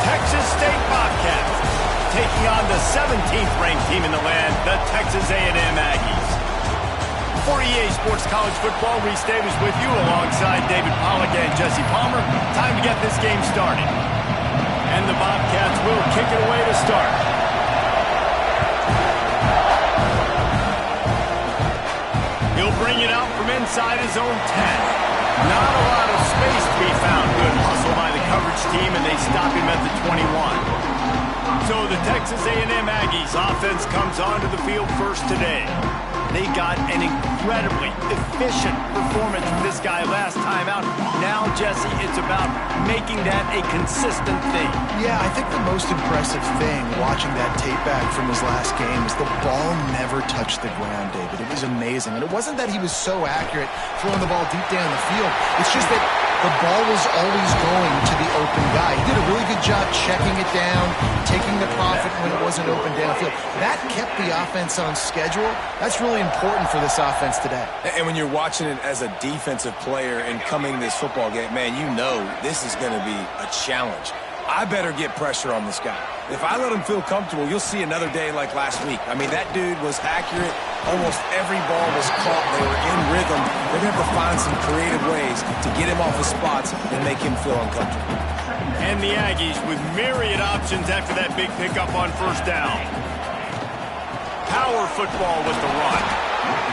Texas State Bobcats taking on the 17th ranked team in the land, the Texas A&M Aggies. For EA Sports College Football, Reese Davis with you alongside David Pollack and Jesse Palmer. Time to get this game started. And the Bobcats will kick it away to start. He'll bring it out from inside his own 10. Not a lot of space to be found. Good hustle by the coverage team, and they stop him at the 21. So the Texas A&M Aggies offense comes onto the field first today. They got an incredibly efficient performance from this guy last time out. Now, Jesse, it's about making that a consistent thing. Yeah, I think the most impressive thing watching that tape back from his last game is the ball never touched the ground, David. It was amazing. And it wasn't that he was so accurate throwing the ball deep down the field. It's just that the ball was always going to the open guy. He did a really good job checking it down, taking the profit when it wasn't open downfield. That kept the offense on schedule. That's really important for this offense today. And when you're watching it as a defensive player and coming this football game, man, you know this is going to be a challenge. I better get pressure on this guy. If I let him feel comfortable, you'll see another day like last week. I mean, that dude was accurate. Almost every ball was caught. They were in rhythm. They're going to have to find some creative ways to get him off his spots and make him feel uncomfortable. And the Aggies with myriad options after that big pickup on first down. Power football with the run.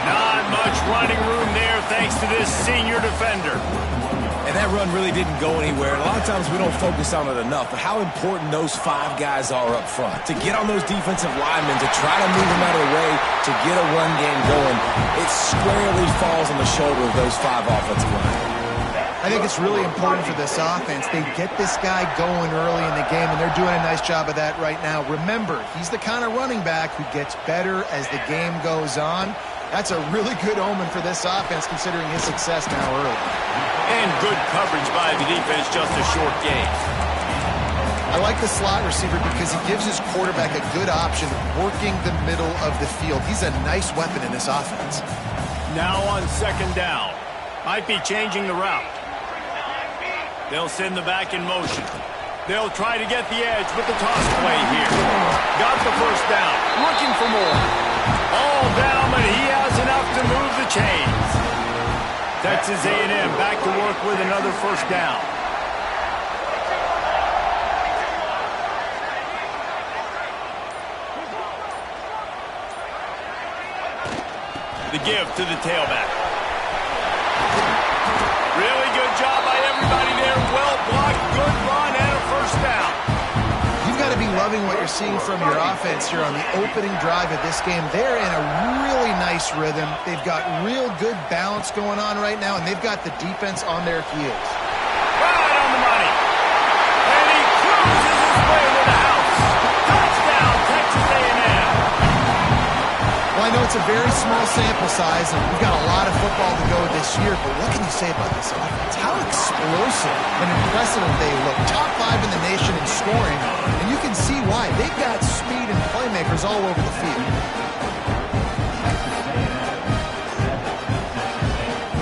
Not much running room there thanks to this senior defender. And that run really didn't go anywhere. A lot of times we don't focus on it enough, but how important those five guys are up front. To get on those defensive linemen, to try to move them out of the way, to get a run game going, it squarely falls on the shoulder of those five offensive linemen. I think it's really important for this offense. They get this guy going early in the game, and they're doing a nice job of that right now. Remember, he's the kind of running back who gets better as the game goes on. That's a really good omen for this offense, considering his success now early. And good coverage by the defense, just a short gain. I like the slot receiver because he gives his quarterback a good option working the middle of the field. He's a nice weapon in this offense. Now on second down. Might be changing the route. They'll send the back in motion. They'll try to get the edge with the toss play here. Got the first down. Looking for more. All down, but he has enough to move the chains. Texas A&M back to work with another first down. The give to the tailback. Really good job by everybody there. Well blocked, good run, and a first down. You've got to be loving what you're seeing from your offense here on the opening drive of this game. They're in a really nice rhythm. They've got real good balance going on right now, and they've got the defense on their heels. Right on the money. And he cruises his way to the house. Touchdown, Texas A&M. Well, I know it's a very small sample size, and we've got a lot of football to go this year, but what can you say about this offense? How explosive and impressive they look. Top 5 in the nation in scoring, and you can see why. They've got speed and playmakers all over the field.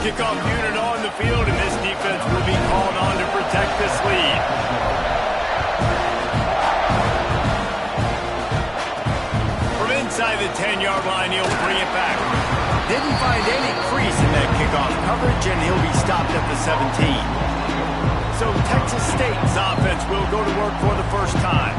Kickoff unit on the field, and this defense will be called on to protect this lead. From inside the 10-yard line, he'll bring it back. Didn't find any crease in that kickoff coverage, and he'll be stopped at the 17. So Texas State's offense will go to work for the first time.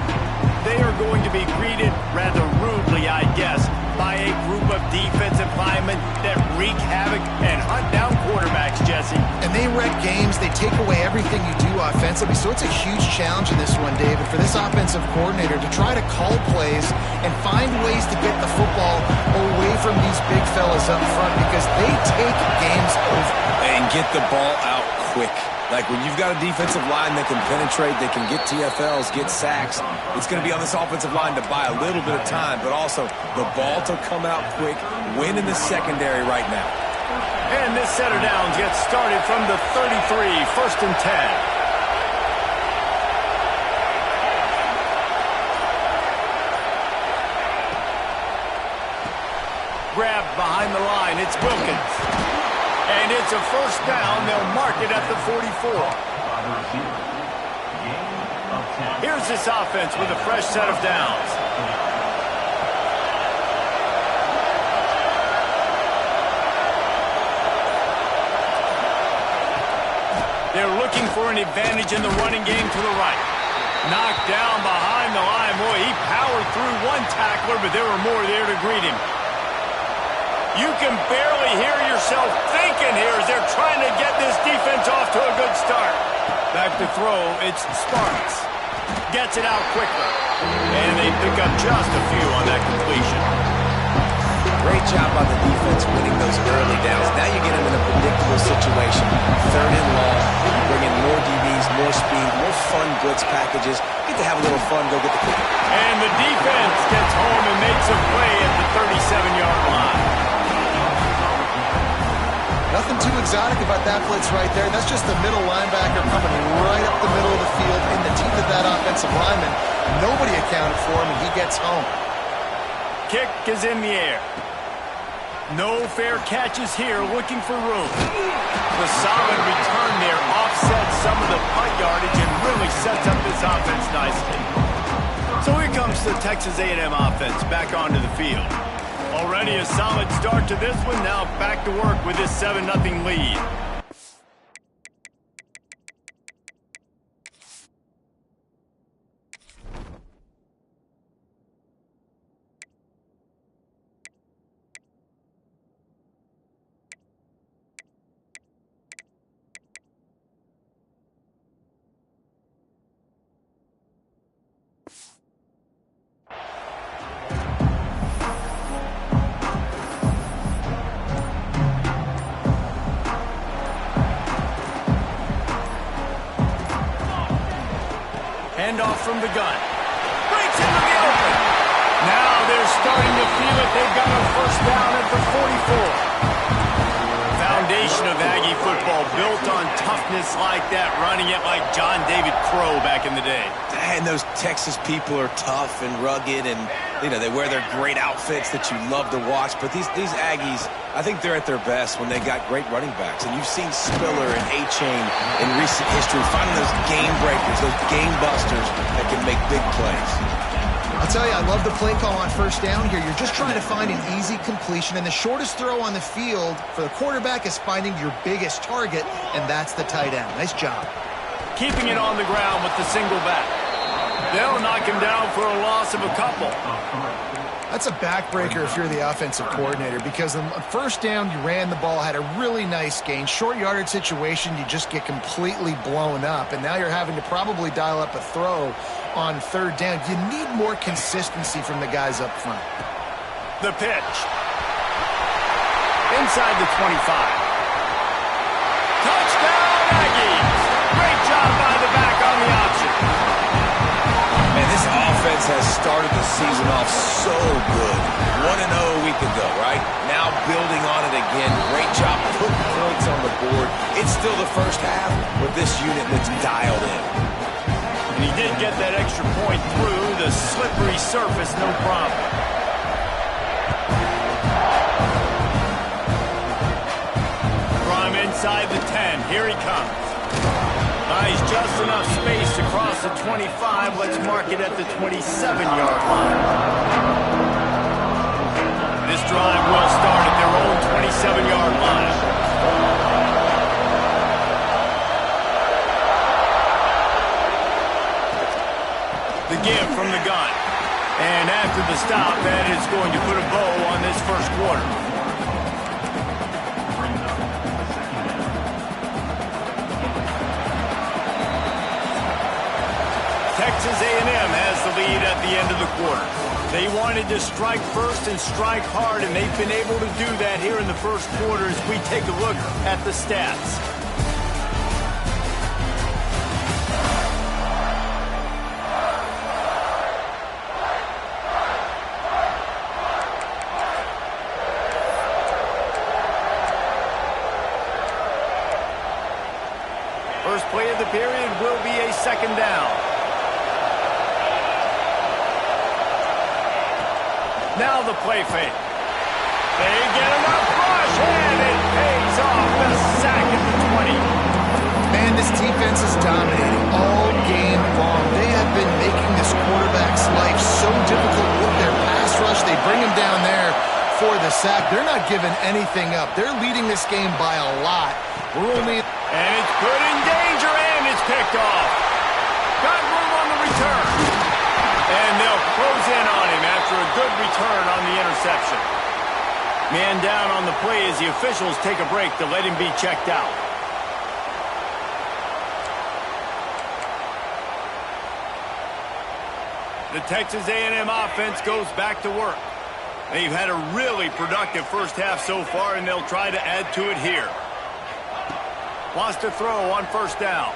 They are going to be greeted rather rudely, I guess, by a group of defensive linemen that wreak havoc and hunt down quarterbacks, Jesse. And they wreck games. They take away everything you do offensively. So it's a huge challenge in this one, David, for this offensive coordinator to try to call plays and find ways to get the football away from these big fellas up front because they take games over. And get the ball out quick. Like when you've got a defensive line that can penetrate, they can get TFLs, get sacks, it's going to be on this offensive line to buy a little bit of time, but also the ball to come out quick, win in the secondary right now. And this set of downs gets started from the 33, first and 10. Grabbed behind the line, it's Wilkins. And it's a first down. They'll mark it at the 44. Here's this offense with a fresh set of downs. They're looking for an advantage in the running game to the right. Knocked down behind the line. Boy, he powered through one tackler, but there were more there to greet him. You can barely hear yourself thinking here as they're trying to get this defense off to a good start. Back to throw, it's Sparks. Gets it out quickly. And they pick up just a few on that completion. Great job by the defense winning those early downs. Now you get them in a predictable situation. 3rd and long. You bring in more DBs, more speed, more fun blitz packages. Get to have a little fun, go get the kick. And the defense gets home and makes a play at the 37-yard line. Nothing too exotic about that blitz right there. That's just the middle linebacker coming right up the middle of the field in the teeth of that offensive lineman. Nobody accounted for him, and he gets home. Kick is in the air. No fair catches here, looking for room. The solid return there offsets some of the punt yardage and really sets up this offense nicely. So here comes the Texas A&M offense back onto the field. Already a solid start to this one. Now back to work with this 7-0 lead. Handoff from the gun. Breaks into the open. Now they're starting to feel it. They've got a first down at the 44. Foundation of Aggie football built on toughness like that, running it like John David Crow back in the day. And those Texas people are tough and rugged, and you know they wear their great outfits that you love to watch. But these Aggies, I think they're at their best when they got great running backs. And you've seen Spiller and A-Chain in recent history finding those game breakers, those game busters that can make big plays. I'll tell you, I love the play call on first down here. You're just trying to find an easy completion, and the shortest throw on the field for the quarterback is finding your biggest target, and that's the tight end. Nice job. Keeping it on the ground with the single back. They'll knock him down for a loss of a couple. That's a backbreaker if you're the offensive coordinator, because on first down, you ran the ball, had a really nice gain. Short yardage situation, you just get completely blown up, and now you're having to probably dial up a throw on third down. You need more consistency from the guys up front. The pitch. Inside the 25. Touchdown, Aggies! Great job by the back on the option. Man, this offense has started the season off so good. 1-0 a week ago, right? Now building on it again. Great job putting points on the board. It's still the first half with this unit that's dialed in. And he did get that extra point through the slippery surface, no problem. From inside the 10, here he comes. Nice, just enough space to cross the 25. Let's mark it at the 27-yard line. This drive will start at their own 27-yard line. The give from the gun. And after the stop, that is going to put a bow on this first quarter. Texas A&M has the lead at the end of the quarter. They wanted to strike first and strike hard, and they've been able to do that here in the first quarter as we take a look at the stats. First play of the period will be a second down. Now the play fake. They get him up, rush, and it pays off. The sack at the 20. Man, this defense is dominating all game long. They have they bring him down there for the sack. They're not giving anything up. They're leading this game by a lot. We're only... And it's put in danger, and it's picked off. Got room on the return. And they'll close in on him after a good return on the interception. Man down on the play as the officials take a break to let him be checked out. The Texas A&M offense goes back to work. They've had a really productive first half so far, and they'll try to add to it here. Wants to throw on first down.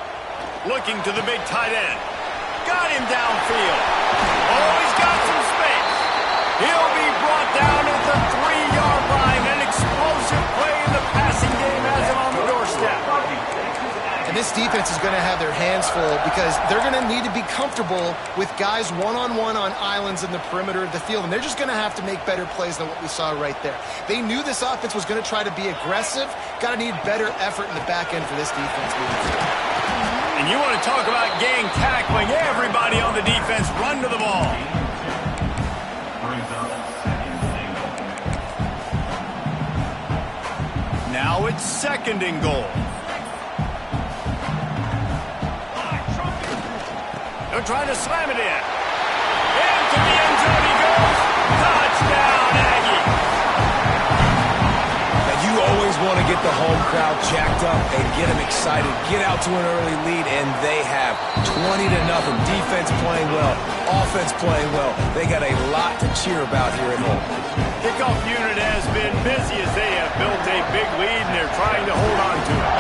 Looking to the big tight end. Got him downfield. Oh, he's got some space. He'll be brought down at the 3-yard line. An explosive play in the passing game has him on the doorstep. And this defense is going to have their hands full because they're going to need to be comfortable with guys one-on-one on islands in the perimeter of the field, and they're just going to have to make better plays than what we saw right there. They knew this offense was going to try to be aggressive. Got to need better effort in the back end for this defense. And you want to talk about gang tackling. Everybody on the defense run to the ball. Now it's 2nd and goal. They're trying to slam it in. Into the end zone he goes. Touchdown, Aggie. Now you always want to get the home crowd jacked up and get them excited. Get out to an early lead, and they have 20-0. Defense playing well. Offense playing well. They got a lot to cheer about here at home. Kickoff unit has been busy as they have built a big lead, and they're trying to hold on to it.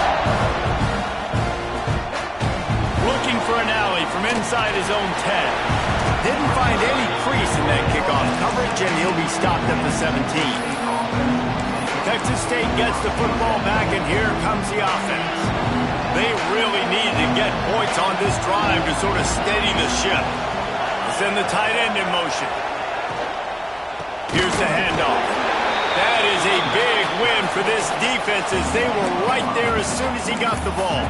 Looking for an alley from inside his own 10. Didn't find any crease in that kickoff coverage, and he'll be stopped at the 17. Texas State gets the football back, and here comes the offense. They really need to get points on this drive to sort of steady the ship. Send the tight end in motion. Here's the handoff. That is a big win for this defense as they were right there as soon as he got the ball.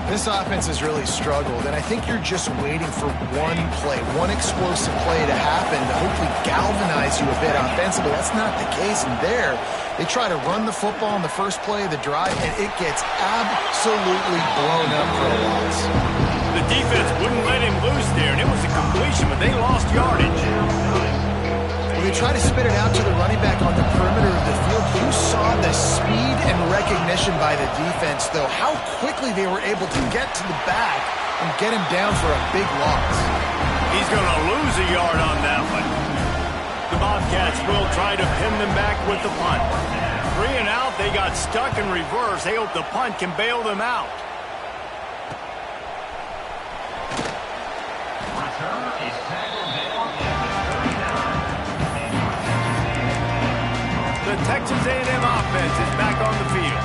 This offense has really struggled, and I think you're just waiting for one play, one explosive play to happen to hopefully galvanize you a bit offensively. That's not the case, and there, they try to run the football in the first play of the drive, and it gets absolutely blown up for a loss. The defense wouldn't let him loose there, and it was a completion, but they lost yardage. When they try to spit it out to the running back on the perimeter of the field, you saw the speed and recognition by the defense, though, how quickly they were able to get to the back and get him down for a big loss. He's going to lose a yard on that one. The Bobcats will try to pin them back with the punt. 3 and out, they got stuck in reverse. They hope the punt can bail them out. The Texas A&M offense is back on the field.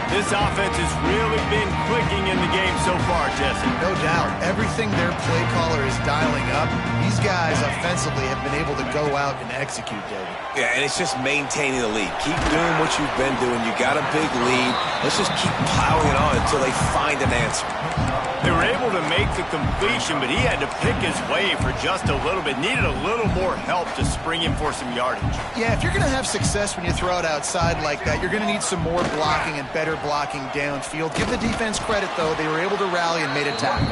This offense has really been clicking in the game so far, Jesse. No doubt. Everything their play caller is dialing up, these guys offensively have been able to go out and execute, David. Yeah, and it's just maintaining the lead. Keep doing what you've been doing. You got a big lead. Let's just keep piling it on until they find an answer. They were able to make the completion, but he had to pick his way for just a little bit. Needed a little more help to spring him for some yardage. Yeah, if you're going to have success when you throw it outside like that, you're going to need some more blocking and better blocking downfield. Give the defense credit, though. They were able to rally and made a tackle.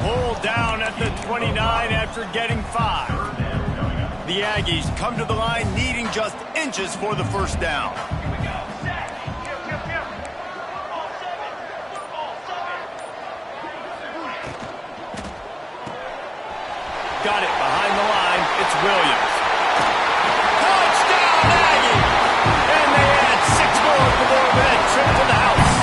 Pulled down at the 29 after getting 5. The Aggies come to the line needing just inches for the first down. Got it behind the line. It's Williams. Touchdown, Aggie! And they add 6 more for that trip to the house.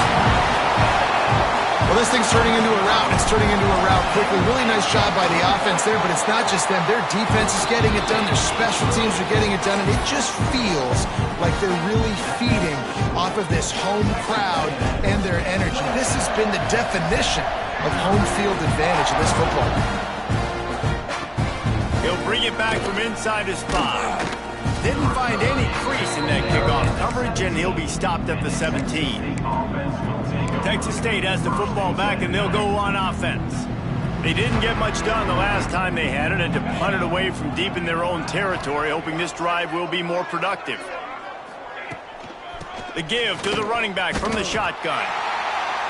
Well, this thing's turning into a rout. It's turning into a rout quickly. Really nice job by the offense there, but it's not just them. Their defense is getting it done. Their special teams are getting it done, and it just feels like they're really feeding off of this home crowd and their energy. This has been the definition of home field advantage in this football game. He'll bring it back from inside his 5. Didn't find any crease in that kickoff coverage, and he'll be stopped at the 17. Texas State has the football back, and they'll go on offense. They didn't get much done the last time they had it and to punt it away from deep in their own territory, hoping this drive will be more productive. The give to the running back from the shotgun.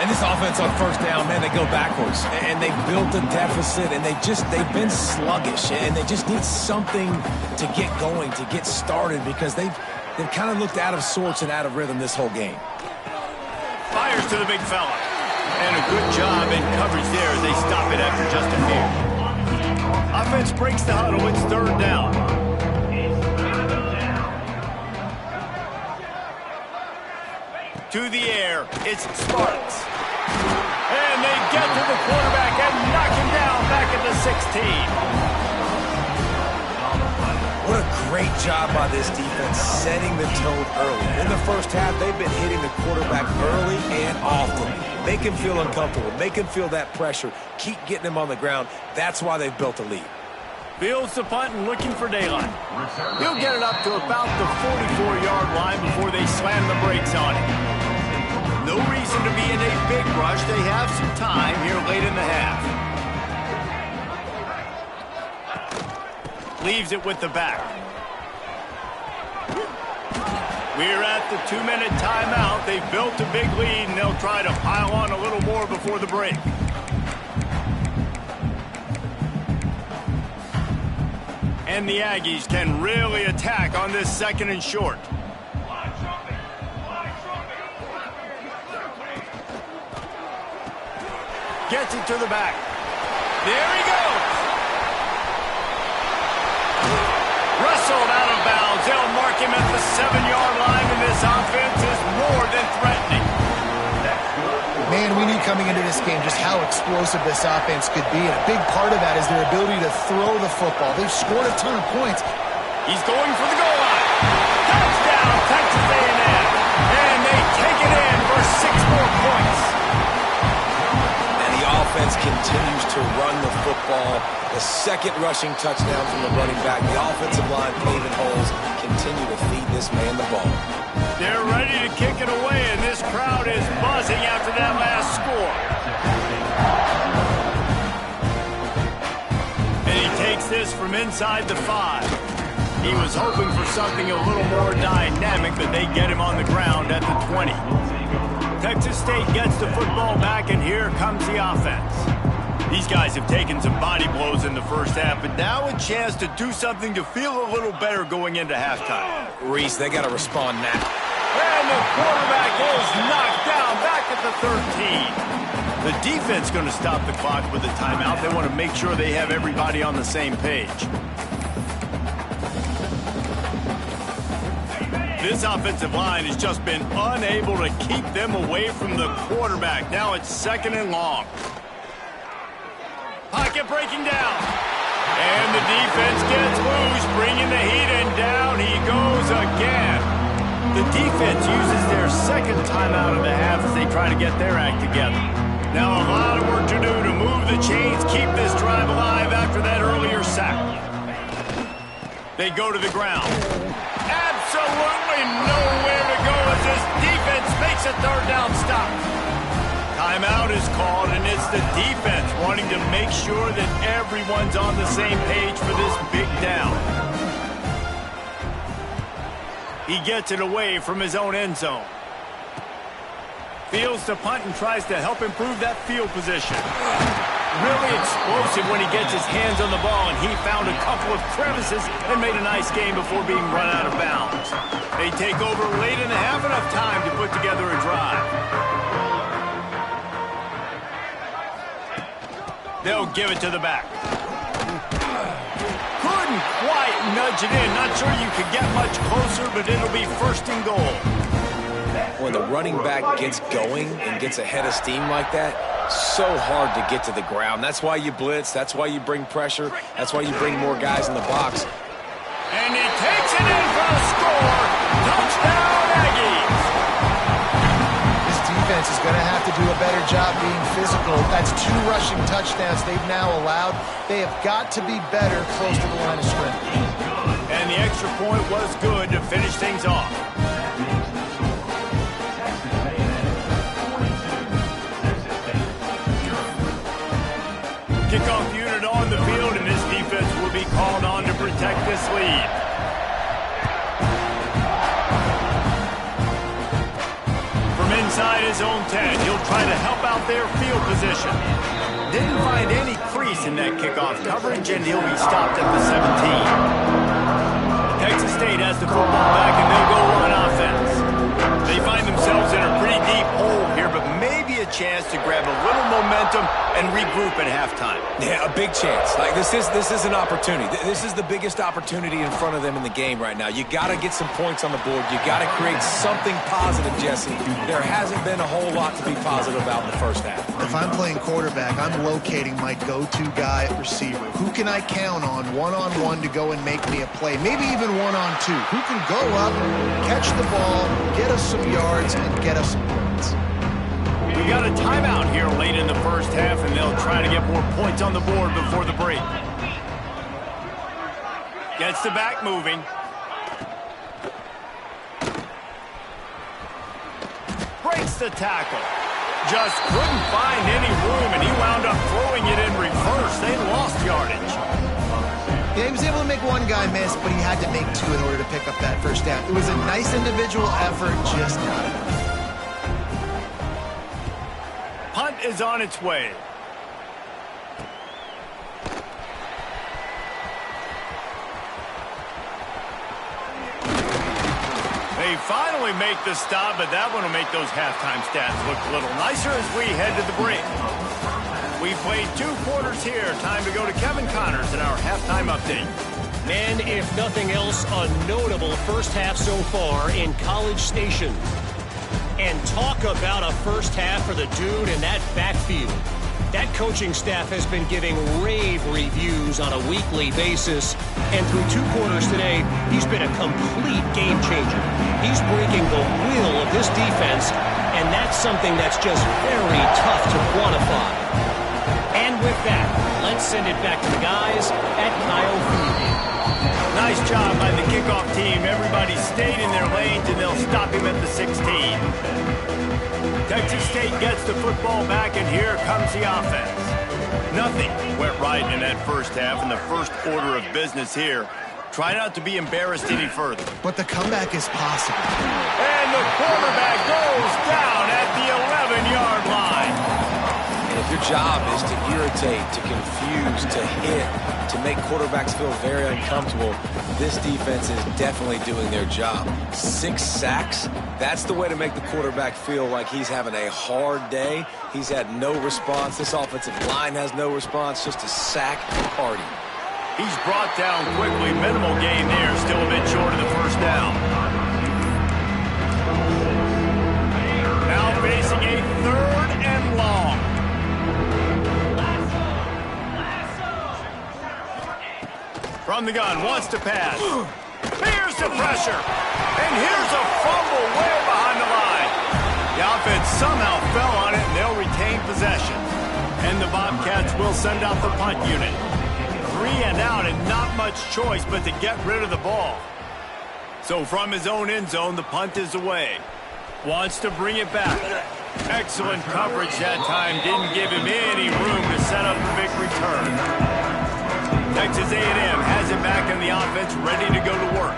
And this offense on first down, man, they go backwards. And they built a deficit, and they've been sluggish. And they just need something to get going, to get started, because they've kind of looked out of sorts and out of rhythm this whole game. Fires to the big fella. And a good job in coverage there as they stop it after just a few. Offense breaks the huddle. It's third down. To the air. It's Sparks. And they get to the quarterback and knock him down back at the 16. What a great job by this defense setting the tone early. In the first half, they've been hitting the quarterback early and often. Make him feel uncomfortable. Make him feel that pressure. Keep getting him on the ground. That's why they've built a lead. Fields the punt and looking for daylight. He'll get it up to about the 44-yard line before they slam the brakes on him. No reason to be in a big rush. They have some time here late in the half. Leaves it with the back. We're at the 2-minute timeout. They've built a big lead, and they'll try to pile on a little more before the break. And the Aggies can really attack on this second and short. Gets it to the back. There he goes. Wrestled out of bounds. They'll mark him at the 7-yard line, and this offense is more than threatening. Man, we knew coming into this game just how explosive this offense could be, and a big part of that is their ability to throw the football. They've scored a ton of points. He's going for the goal line. Touchdown, Texas A&M. And they take it in for 6 more points. And the offense continues to run the football. The second rushing touchdown from the running back. The offensive line paving holes. Continue to feed this man the ball. They're ready to kick it away, and this crowd is buzzing after that last score. And he takes this from inside the 5. He was hoping for something a little more dynamic, but they get him on the ground at the 20. Texas State gets the football back, and here comes the offense. These guys have taken some body blows in the first half, but now a chance to do something to feel a little better going into halftime. Reese, they got to respond now. And the quarterback is knocked down back at the 13. The defense going to stop the clock with a timeout. They want to make sure they have everybody on the same page. This offensive line has just been unable to keep them away from the quarterback. Now it's 2nd and long. Pocket breaking down. And the defense gets loose, bringing the heat, and down he goes again. The defense uses their second timeout of the half as they try to get their act together. Now a lot of work to do to move the chains, keep this drive alive after that earlier sack. They go to the ground. Absolutely nowhere to go as this defense makes a third down stop. Timeout is called, and it's the defense wanting to make sure that everyone's on the same page for this big down. He gets it away from his own end zone. Fields to punt and tries to help improve that field position. Really explosive when he gets his hands on the ball, and he found a couple of crevices and made a nice game before being run out of bounds. They take over late in the half, enough time to put together a drive. They'll give it to the back. Couldn't quite nudge it in. Not sure you could get much closer, but it'll be 1st and goal. When the running back gets going and gets ahead of steam like that, so hard to get to the ground. That's why you blitz. That's why you bring pressure. That's why you bring more guys in the box. And he takes it in for a score. Touchdown, Aggies. This defense is going to have to do a better job being physical. That's 2 rushing touchdowns they've now allowed. They have got to be better close to the line of scrimmage. And the extra point was good to finish things off. Kickoff inside his own 10. He'll try to help out their field position. Didn't find any crease in that kickoff coverage, and he'll be stopped at the 17. Texas State has the football back, and they'll go on offense. They find themselves in a pretty deep hole here, but maybe a chance to grab a little momentum and regroup at halftime. Yeah, a big chance. Like this is an opportunity. This is the biggest opportunity in front of them in the game right now. You got to get some points on the board. You got to create something positive, Jesse. There hasn't been a whole lot to be positive about in the first half. If I'm playing quarterback, I'm locating my go-to guy at receiver. Who can I count on one-on-one to go and make me a play? Maybe even one-on-two. Who can go up, catch the ball, get us some yards, and get us some points? We got a timeout here late in the first half, and they'll try to get more points on the board before the break. Gets the back moving. Breaks the tackle. Just couldn't find any room, and he wound up throwing it in reverse. They lost yardage. Yeah, he was able to make one guy miss, but he had to make two in order to pick up that first down. It was a nice individual effort, just not enough. Punt is on its way. They finally make the stop, but that one will make those halftime stats look a little nicer as we head to the break. We played 2 quarters here. Time to go to Kevin Connors in our halftime update. And if nothing else, a notable first half so far in College Station. And talk about a first half for the dude in that backfield. That coaching staff has been giving rave reviews on a weekly basis. And through 2 quarters today, he's been a complete game changer. He's breaking the will of this defense, and that's something that's just very tough to quantify. And with that, let's send it back to the guys at Kyle Field. Nice job by the kickoff team. Everybody stayed in their lanes, and they'll stop him at the 16. Texas State gets the football back, and here comes the offense. Nothing went right in that first half, and the first order of business here. Try not to be embarrassed any further. But the comeback is possible. And the quarterback goes down at the 11-yard line. And if your job is to irritate, to confuse, to hit, to make quarterbacks feel very uncomfortable, this defense is definitely doing their job. 6 sacks, that's the way to make the quarterback feel like he's having a hard day. He's had no response. This offensive line has no response, just a sack party. He's brought down quickly. Minimal gain there, still a bit short of the first down. Now facing a 3rd and long. From the gun, wants to pass. Here's the pressure. And here's a fumble way behind the line. The offense somehow fell on it, and they'll retain possession. And the Bobcats will send out the punt unit. 3 and out, and not much choice but to get rid of the ball. So from his own end zone, the punt is away. Wants to bring it back. Excellent coverage that time. Didn't give him any room to set up the big return. Texas A&M has it back in the offense, ready to go to work.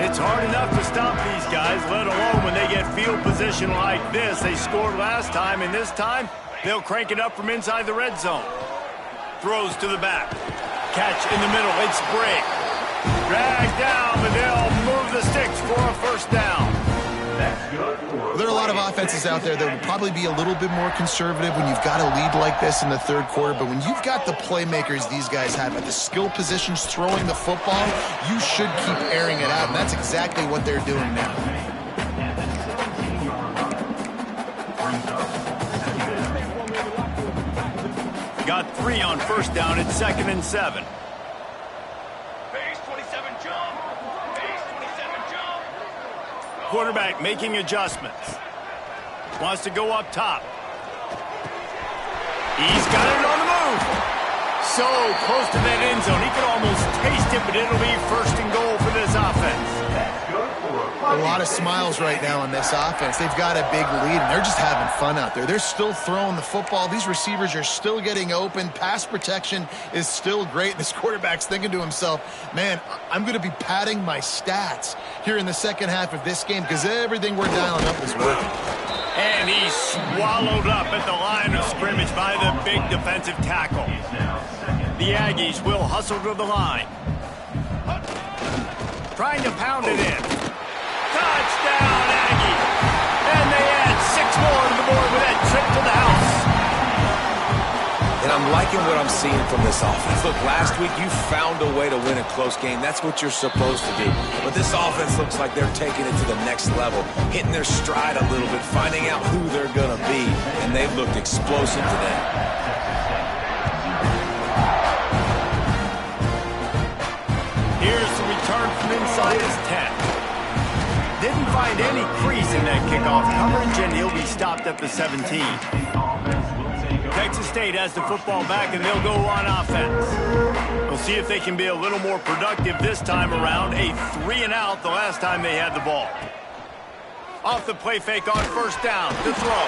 It's hard enough to stop these guys, let alone when they get field position like this. They scored last time, and this time, they'll crank it up from inside the red zone. Throws to the back. Catch in the middle. It's break. Drag down, but they'll move the sticks for a first down. There are a lot of offenses out there that will probably be a little bit more conservative when you've got a lead like this in the 3rd quarter, but when you've got the playmakers these guys have at the skill positions throwing the football, you should keep airing it out, and that's exactly what they're doing now. Got 3 on first down. It's 2nd and 7. Quarterback making adjustments. Wants to go up top. He's got it on the move. So close to that end zone. He could almost taste it, but it'll be 1st and goal for this offense. A lot of smiles right now on this offense. They've got a big lead, and they're just having fun out there. They're still throwing the football. These receivers are still getting open. Pass protection is still great. This quarterback's thinking to himself, man, I'm going to be padding my stats here in the second half of this game because everything we're dialing up is working. And He's swallowed up at the line of scrimmage by the big defensive tackle. The Aggies will hustle to the line. Trying to pound it in. Touchdown, Aggie! And they add 6 more to the board with that trip to the house. And I'm liking what I'm seeing from this offense. Look, last week you found a way to win a close game. That's what you're supposed to do. But this offense looks like they're taking it to the next level, hitting their stride a little bit, finding out who they're going to be. And they've looked explosive today. Here's the return from inside his 10. Didn't find any crease in that kickoff coverage, and he'll be stopped at the 17. Texas State has the football back, and they'll go on offense. We'll see if they can be a little more productive this time around. A 3-and-out the last time they had the ball. Off the play fake on first down to throw.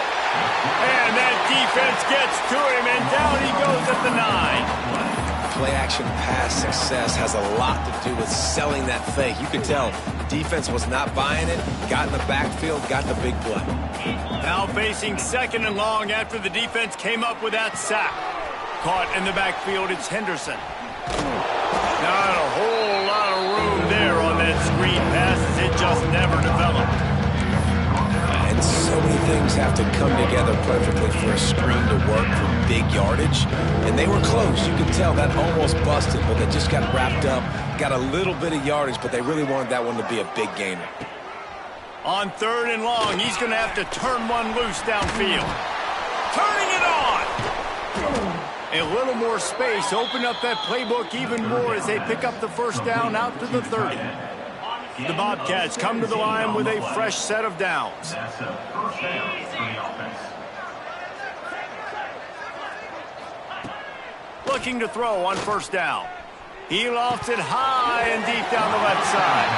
And that defense gets to him, and down he goes at the 9. Play-action pass success has a lot to do with selling that fake. You can tell the defense was not buying it, got in the backfield, got the big play. Now facing 2nd and long after the defense came up with that sack. Caught in the backfield, it's Henderson. Not a whole lot of room there on that screen pass as it just never developed. And so many things have to come together perfectly for a screen to work for big yardage. And they were close. You could tell that almost busted, but they just got wrapped up, got a little bit of yardage, but they really wanted that one to be a big gainer. On 3rd and long, he's going to have to turn one loose downfield. Turning it on! A little more space, open up that playbook even more as they pick up the first down out to the 30. The Bobcats come to the line with a fresh set of downs. Looking to throw on first down. He lofts it high and deep down the left side.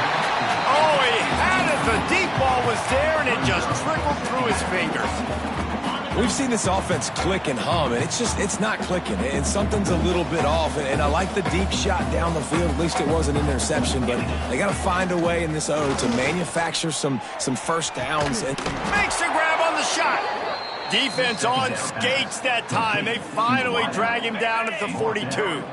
Oh, he had it. The deep ball was there, and it just trickled through his fingers. We've seen this offense click and hum, and it's not clicking. And something's a little bit off. And I like the deep shot down the field. At least it was an interception. But they got to find a way in this O to manufacture some first downs. And makes a grab on the shot. Defense on skates that time. They finally drag him down at the 42.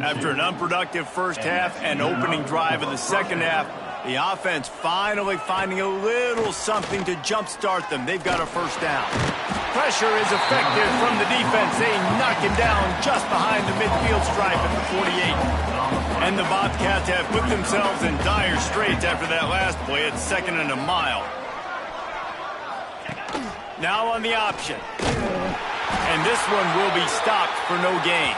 After an unproductive first half and opening drive of the second half, the offense finally finding a little something to jumpstart them. They've got a first down. Pressure is effective from the defense. They knock him down just behind the midfield stripe at the 48. And the Bobcats have put themselves in dire straits after that last play at 2nd and a mile. Now on the option. And this one will be stopped for no gain.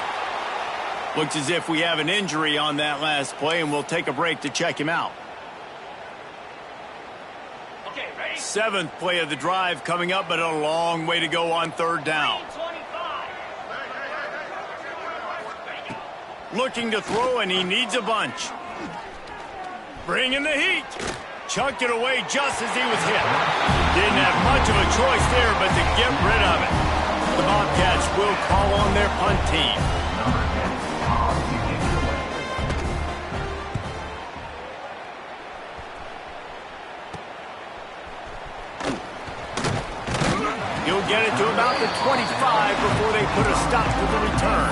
Looks as if we have an injury on that last play, and we'll take a break to check him out. 7th play of the drive coming up, but a long way to go on 3rd down. Looking to throw, and he needs a bunch. Bringing the heat. Chucked it away just as he was hit. Didn't have much of a choice there, but to get rid of it. The Bobcats will call on their punt team. He'll get it to about the 25 before they put a stop to the return.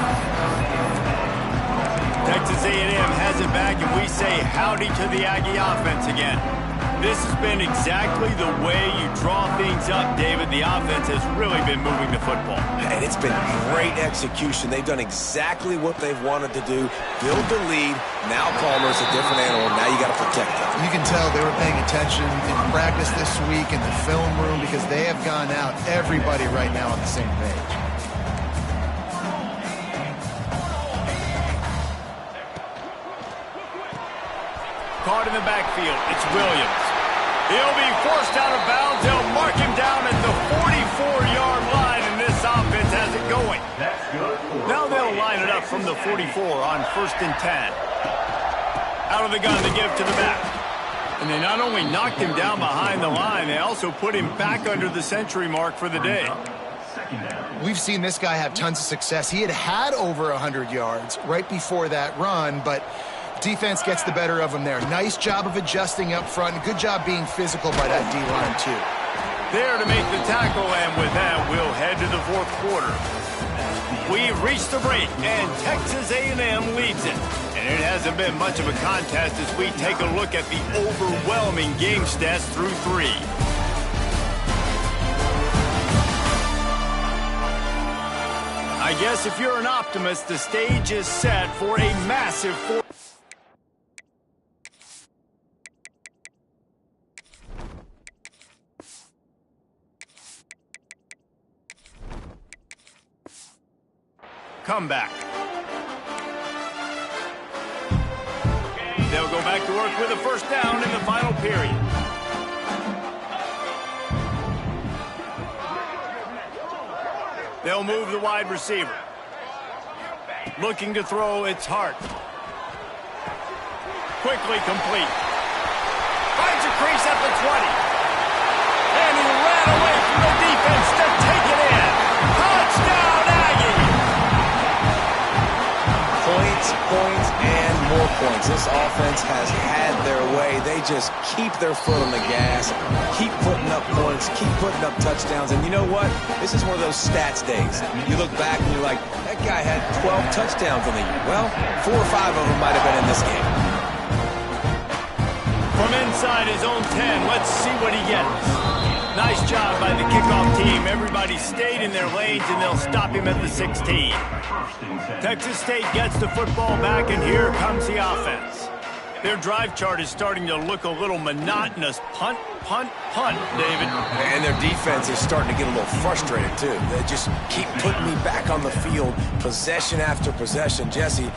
Texas A&M has it back, and we say howdy to the Aggie offense again. This has been exactly the way you draw things up, David. The offense has really been moving the football. And it's been great execution. They've done exactly what they've wanted to do. Build the lead. Now Palmer's a different animal. Now you got to protect it. You can tell they were paying attention in practice this week in the film room because they have gone out, everybody right now on the same page. Caught in the backfield. It's Williams. He'll be forced out of bounds. They'll mark him down at the 44-yard line, and this offense has it going. Now they'll line it up from the 44 on 1st and 10. Out of the gun to give to the back. And they not only knocked him down behind the line, they also put him back under the century mark for the day. We've seen this guy have tons of success. He had over 100 yards right before that run, but defense gets the better of him there. Nice job of adjusting up front. Good job being physical by that D-line, too. there to make the tackle, and with that, we'll head to the fourth quarter. We've reached the break, and Texas A&M leads it. And it hasn't been much of a contest as we take a look at the overwhelming game stats through 3. I guess if you're an optimist, the stage is set for a massive comeback. They'll go back to work with a first down in the final period. They'll move the wide receiver. Looking to throw, it's Hart. Quickly complete. Finds a crease at the 20. And he ran away from the defense to take it in. Touchdown, Aggie! Points, and more points. This offense has had their way. They just keep their foot on the gas, keep putting up points, keep putting up touchdowns. And you know what? This is one of those stats days. You look back and you're like, that guy had 12 touchdowns in the year. Well, 4 or 5 of them might have been in this game. From inside his own 10, let's see what he gets. Nice job by the kickoff team. Everybody stayed in their lanes, and they'll stop him at the 16. Texas State gets the football back, and here comes the offense. Their drive chart is starting to look a little monotonous. Punt, punt, punt, David. And their defense is starting to get a little frustrated, too. They just keep putting me back on the field, possession after possession. Jesse,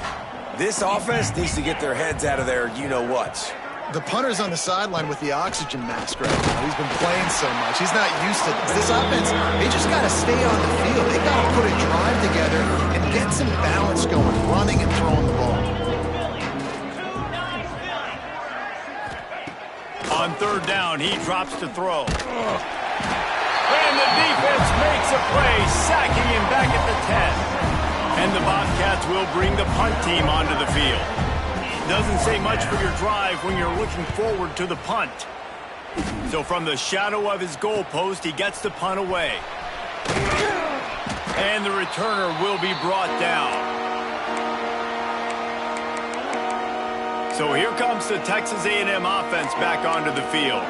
this offense needs to get their heads out of their you-know-whats. The punter's on the sideline with the oxygen mask right now. He's been playing so much. He's not used to this. This offense, they just got to stay on the field. They got to put a drive together and get some balance going, running and throwing the ball. On third down, he drops to throw. And the defense makes a play, sacking him back at the 10. And the Bobcats will bring the punt team onto the field. Doesn't say much for your drive when you're looking forward to the punt. So from the shadow of his goalpost, he gets the punt away. And the returner will be brought down. So here comes the Texas A&M offense back onto the field.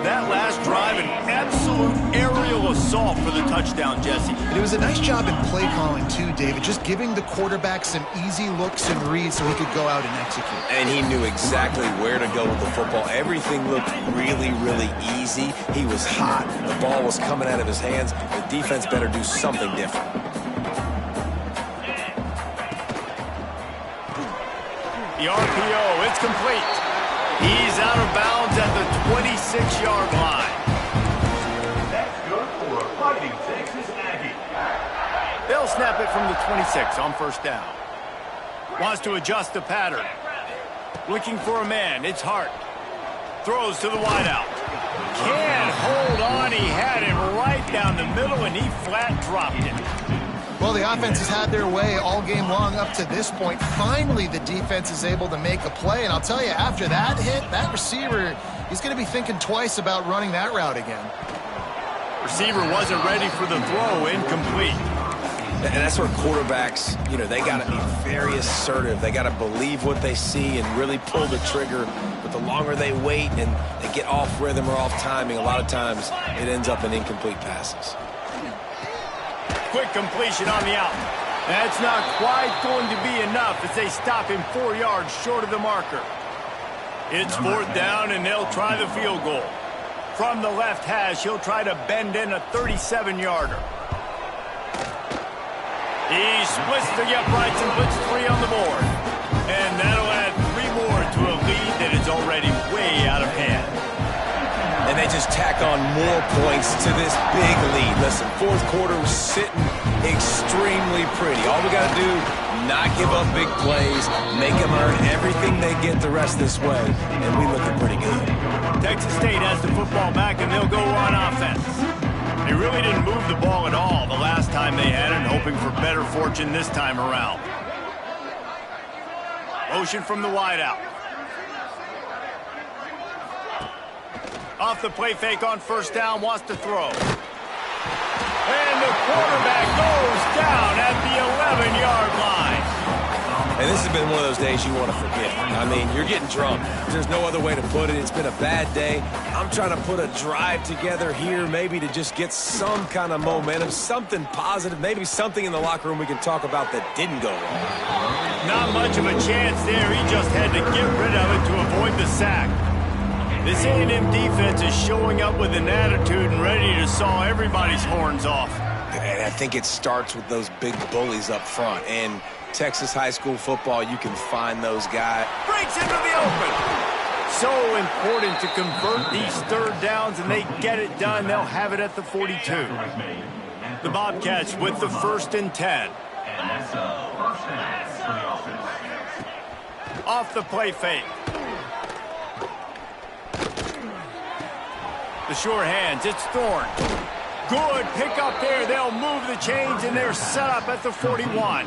That last drive, an absolute aerial assault for the touchdown, Jesse. And it was a nice job in play calling, too, David, just giving the quarterback some easy looks and reads so he could go out and execute. And he knew exactly where to go with the football. Everything looked really, really easy. He was hot. The ball was coming out of his hands. The defense better do something different. The RPO, it's complete. He's out of bounds at the 26-yard line. That's good for a Fighting Texas Aggie. They'll snap it from the 26 on first down. Wants to adjust the pattern. Looking for a man. It's Hart. Throws to the wideout. Can't hold on. He had it right down the middle, and he flat dropped it. Well, the offense has had their way all game long up to this point. Finally, the defense is able to make a play. And I'll tell you, after that hit, that receiver, he's going to be thinking twice about running that route again. Receiver wasn't ready for the throw. Incomplete. And that's where quarterbacks, they got to be very assertive. They got to believe what they see and really pull the trigger. But the longer they wait and they get off rhythm or off timing, a lot of times it ends up in incomplete passes. Quick completion on the out. That's not quite going to be enough as they stop him 4 yards short of the marker. It's fourth down, and they'll try the field goal. From the left hash, he'll try to bend in a 37-yarder. He splits the uprights and puts 3 on the board. And that'll add 3 more to a lead that is already way out of hand. And they just tack on more points to this big lead. Listen, fourth quarter was sitting extremely pretty. All we got to do, not give up big plays, make them earn everything they get the rest of this way, and we looking pretty good. Texas State has the football back, and they'll go on offense. They really didn't move the ball at all the last time they had it, hoping for better fortune this time around. Motion from the wideout. Off the play fake on first down, wants to throw. And the quarterback goes down at the 11-yard line. And this has been one of those days you want to forget. I mean, you're getting drunk. There's no other way to put it. It's been a bad day. I'm trying to put a drive together here, maybe to just get some kind of momentum, something positive, maybe something in the locker room we can talk about that didn't go wrong. Not much of a chance there. He just had to get rid of it to avoid the sack. This A&M defense is showing up with an attitude and ready to saw everybody's horns off. And I think it starts with those big bullies up front. And Texas high school football, you can find those guys. Breaks into the open. So important to convert these third downs, and they get it done. They'll have it at the 42. The Bobcats with the 1st and 10. Off the play fake. The sure hands, it's Thorne. Good pick up there. They'll move the chains, and they're set up at the 41.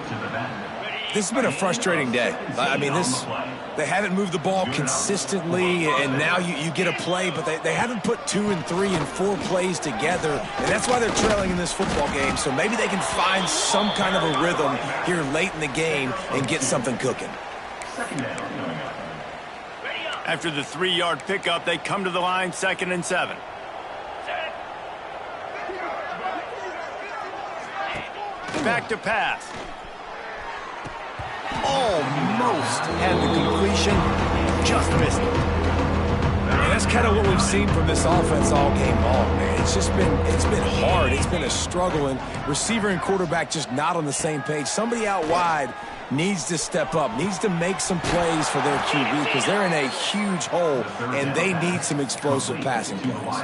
This has been a frustrating day. I mean, they haven't moved the ball consistently, and now you get a play, but they haven't put 2 and 3 and 4 plays together, and that's why they're trailing in this football game. So maybe they can find some kind of a rhythm here late in the game and get something cooking. After the 3-yard pickup, they come to the line, 2nd and 7. Back to pass. Almost had the completion, just missed it. And that's kind of what we've seen from this offense all game long, man. It's been hard. It's been a struggle, and receiver and quarterback just not on the same page. Somebody out wide needs to step up, needs to make some plays for their QB because they're in a huge hole, and they need some explosive passing plays.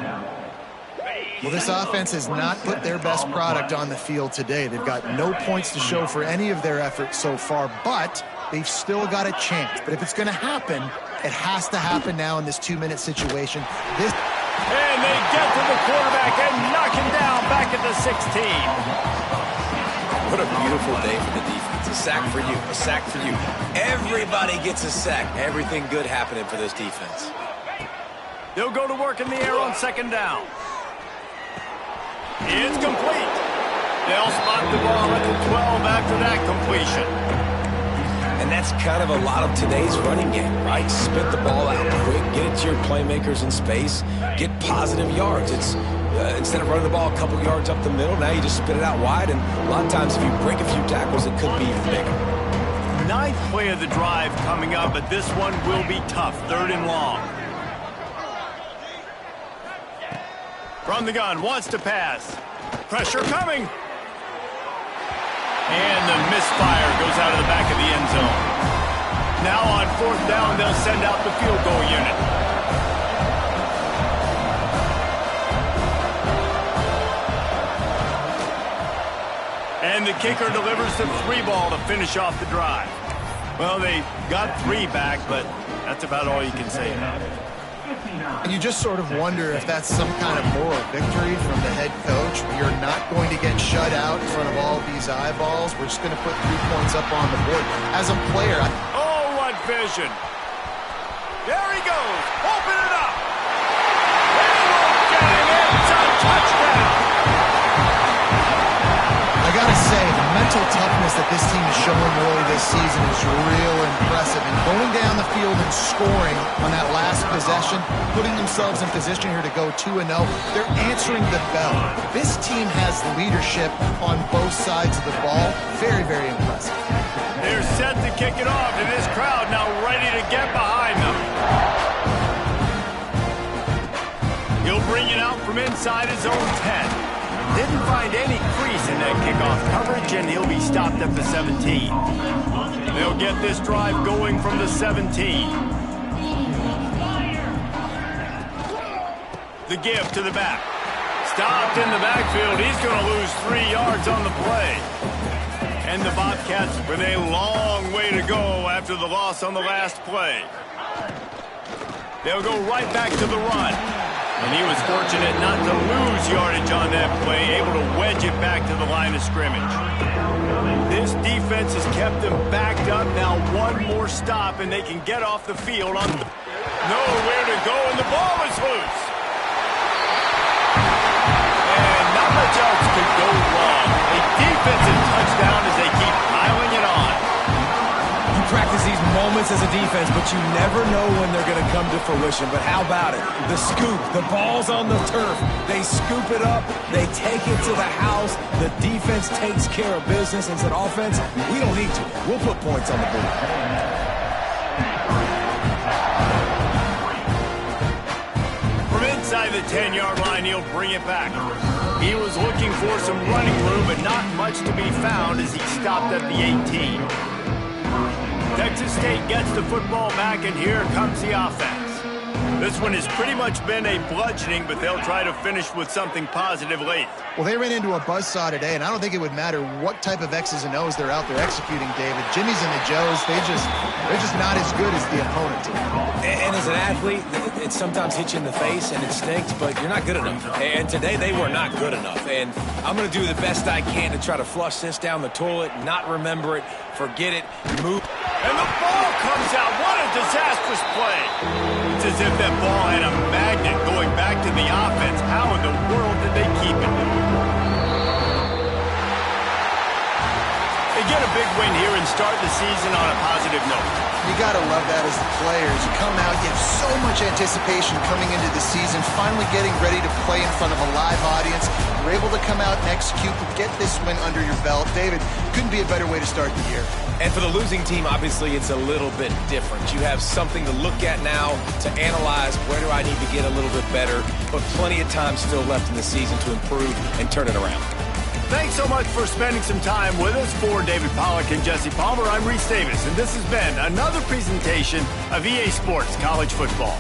Well, this offense has not put their best product on the field today. They've got no points to show for any of their efforts so far, but they've still got a chance. But if it's going to happen, it has to happen now in this 2-minute situation. And they get to the quarterback and knock him down back at the 16. What a beautiful day for the defense. A sack for you, a sack for you. Everybody gets a sack. Everything good happening for this defense. They'll go to work in the air on 2nd down. It's complete. They'll spot the ball at the 12 after that completion. And that's kind of a lot of today's running game, right? Spit the ball out quick, get it to your playmakers in space, get positive yards. It's instead of running the ball a couple yards up the middle, now you just spit it out wide, and a lot of times if you break a few tackles, it could be even bigger. 9th play of the drive coming up, but this one will be tough. 3rd and long. From the gun, wants to pass. Pressure coming. And the misfire goes out of the back of the end zone. Now on 4th down, they'll send out the field goal unit. And the kicker delivers the 3 ball to finish off the drive. Well, they got 3 back, but that's about all you can say about it. And you just sort of wonder if that's some kind of moral victory from the head coach. You're not going to get shut out in front of all these eyeballs. We're just going to put 3 points up on the board. As a player, oh, what vision. There he goes. Open it up. They won't get him. It's a touchdown. I got to say, the mental toughness that this team is showing early this season is real impressive. And going down the field and scoring on that last possession, putting themselves in position here to go 2-0, they're answering the bell. This team has leadership on both sides of the ball. Very, very impressive. They're set to kick it off, and this crowd now ready to get behind them. He'll bring it out from inside his own 10. Didn't find any crease in that kickoff coverage, and he'll be stopped at the 17. They'll get this drive going from the 17. The give to the back. Stopped in the backfield. He's going to lose 3 yards on the play. And the Bobcats with a long way to go after the loss on the last play. They'll go right back to the run. And he was fortunate not to lose yardage on that play, able to wedge it back to the line of scrimmage. This defense has kept them backed up. Now 1 more stop, and they can get off the field on nowhere to go, and the ball is loose. moments as a defense, but you never know when they're going to come to fruition. But how about it? The scoop, the ball's on the turf. They scoop it up. They take it to the house. The defense takes care of business and said, offense, we don't need to. We'll put points on the board. From inside the 10-yard line, he'll bring it back. He was looking for some running room, but not much to be found as he stopped at the 18. Texas State gets the football back, and here comes the offense. This one has pretty much been a bludgeoning, but they'll try to finish with something positive late. Well, they ran into a buzzsaw today, and I don't think it would matter what type of X's and O's they're out there executing, David. Jimmy's and the Joes, they're just not as good as the opponent. And as an athlete, it sometimes hits you in the face and it stinks, but you're not good enough. And today they were not good enough. And I'm going to do the best I can to try to flush this down the toilet, not remember it, forget it, move. And the ball comes out. What a disastrous play. It's as if that ball had a magnet going back to the offense. How in the world did they keep it? They get a big win here and start the season on a positive note. You got to love that as the players. You come out, you have so much anticipation coming into the season, finally getting ready to play in front of a live audience. You're able to come out and execute and get this win under your belt. David, couldn't be a better way to start the year. And for the losing team, obviously, it's a little bit different. You have something to look at now, to analyze where do I need to get a little bit better, but plenty of time still left in the season to improve and turn it around. Thanks so much for spending some time with us. For David Pollack and Jesse Palmer, I'm Reese Davis, and this has been another presentation of EA Sports College Football.